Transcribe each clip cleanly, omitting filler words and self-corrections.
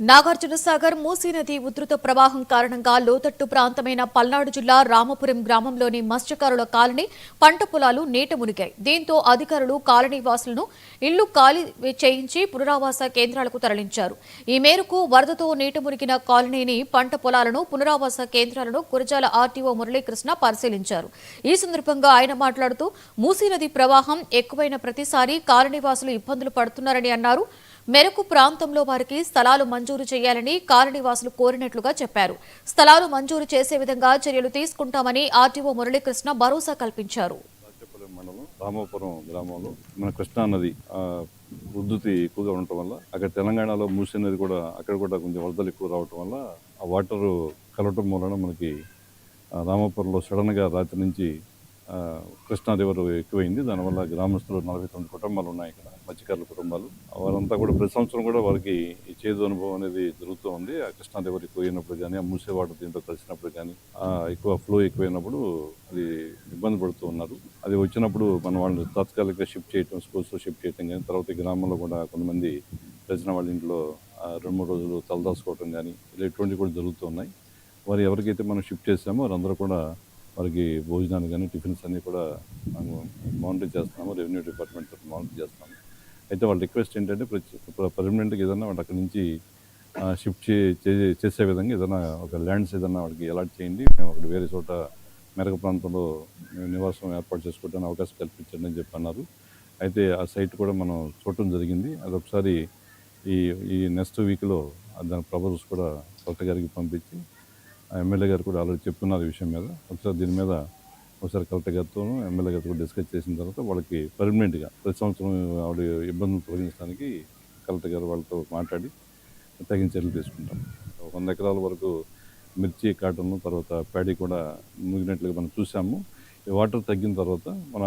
నాగార్జునసాగర్ మూసీ నది ఉధృత ప్రవాహం కారణంగా లోతట్టు ప్రాంతమైన పల్నాడు జిల్లా రామపురం గ్రామంలోని మత్స్యకారుల కాలనీ పంట పొలాలు నీట మునిగాయి. దీంతో అధికారులు కాలనీ వాసులను ఇళ్లు ఖాళీ చేయించి పునరావాస కేంద్రాలకు తరలించారు. ఈ మేరకు వరదతో నీట మునిగిన కాలనీని, పంట పొలాలను, పునరావాస కేంద్రాలను గురజాల ఆర్టీఓ మురళీకృష్ణ పరిశీలించారు. ఈ సందర్భంగా ఆయన మాట్లాడుతూ మూసీ నది ప్రవాహం ఎక్కువైన ప్రతిసారి కాలనీవాసులు ఇబ్బందులు పడుతున్నారని అన్నారు. మెరకు ప్రాంతంలో వారికి స్థలాలు మంజూరు చేయాలని కాలనీవాసులు కోరినట్లుగా చెప్పారు. స్థలాలు మంజూరు చేసే విధంగా చర్యలు తీసుకుంటామని ఆర్టీఓ మురళీకృష్ణ భరోసా కల్పించారు. రామాపురం గ్రామంలో మన కృష్ణా నది ఉధృతి ఎక్కువగా ఉండటం వల్ల అక్కడ తెలంగాణలో మూసీ నది కూడా అక్కడ కూడా కొంచెం వరదలు ఎక్కువ రావటం వల్ల ఆ వాటర్ కలవటం వలన మనకి రామాపురంలో సడన్గా రాత్రి నుంచి కృష్ణా రివర్ ఎక్కువైంది. దానివల్ల గ్రామస్తులు 49 కుటుంబాలు ఉన్నాయి. ఇక్కడ మత్స్యకారుల కుటుంబాలు వారంతా కూడా ప్రతి సంవత్సరం కూడా వారికి ఈ చేదు అనుభవం అనేది జరుగుతూ ఉంది. ఆ కృష్ణా రివర్ ఎక్కువైనప్పుడు కానీ, ఆ మూసే వాటర్ దీంట్లో కలిసినప్పుడు కానీ, ఎక్కువ ఫ్లో ఎక్కువైనప్పుడు అది ఇబ్బంది పడుతూ ఉన్నారు. అది వచ్చినప్పుడు మనం వాళ్ళని తాత్కాలికంగా షిఫ్ట్ చేయడం, స్కూల్స్లో షిఫ్ట్ చేయడం కానీ, తర్వాత ఈ గ్రామంలో కూడా కొంతమంది తెలిసిన వాళ్ళ ఇంట్లో 2-3 రోజులు తలదాసుకోవటం కానీ ఇలా ఇటువంటివి కూడా జరుగుతూ ఉన్నాయి. వారు ఎవరికైతే మనం షిఫ్ట్ చేసామో వారందరూ కూడా వారికి భోజనాలు కానీ, టిఫిన్స్ అన్నీ కూడా మేము మానిటర్ చేస్తున్నాము. రెవెన్యూ డిపార్ట్మెంట్ తరఫున మానిటర్ చేస్తాము. అయితే వాళ్ళ రిక్వెస్ట్ ఏంటంటే పర్మనెంట్గా ఏదైనా వాళ్ళు అక్కడి నుంచి షిఫ్ట్ చేసే విధంగా ఏదైనా ఒక ల్యాండ్స్ ఏదైనా వాళ్ళకి అలాట్ చేయండి. మేము అక్కడ వేరే చోట మెరక ప్రాంతంలో మేము నివాసం ఏర్పాటు చేసుకోవడానికి అవకాశం కల్పించండి అని చెప్పి అన్నారు. అయితే ఆ సైట్ కూడా మనం చూడటం జరిగింది. అది ఒకసారి ఈ నెక్స్ట్ వీక్లో దాని ప్రపోజల్స్ కూడా కలెక్టర్ గారికి పంపించి ఎమ్మెల్యే గారు కూడా ఆల్రెడీ చెప్తున్నారు ఈ విషయం మీద. ఒకసారి దీని మీద ఒకసారి కలెక్టర్ గారితోనూ ఎమ్మెల్యే గారితో డిస్కస్ చేసిన తర్వాత వాళ్ళకి పర్మనెంట్గా ప్రతి సంవత్సరం ఆవిడ ఇబ్బందులు తొలగించడానికి కలెక్టర్ గారు వాళ్ళతో మాట్లాడి తగిన చర్యలు తీసుకుంటాం. 100 ఎకరాల వరకు మిర్చి, కాటన్, తర్వాత ప్యాడీ కూడా ముగినట్లుగా మనం చూసాము. ఈ వాటర్ తగ్గిన తర్వాత మన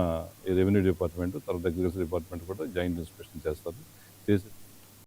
రెవెన్యూ డిపార్ట్మెంట్, తర్వాత అగ్రికల్చర్ డిపార్ట్మెంట్ కూడా జాయింట్ ఇన్స్పెక్షన్ చేస్తారు.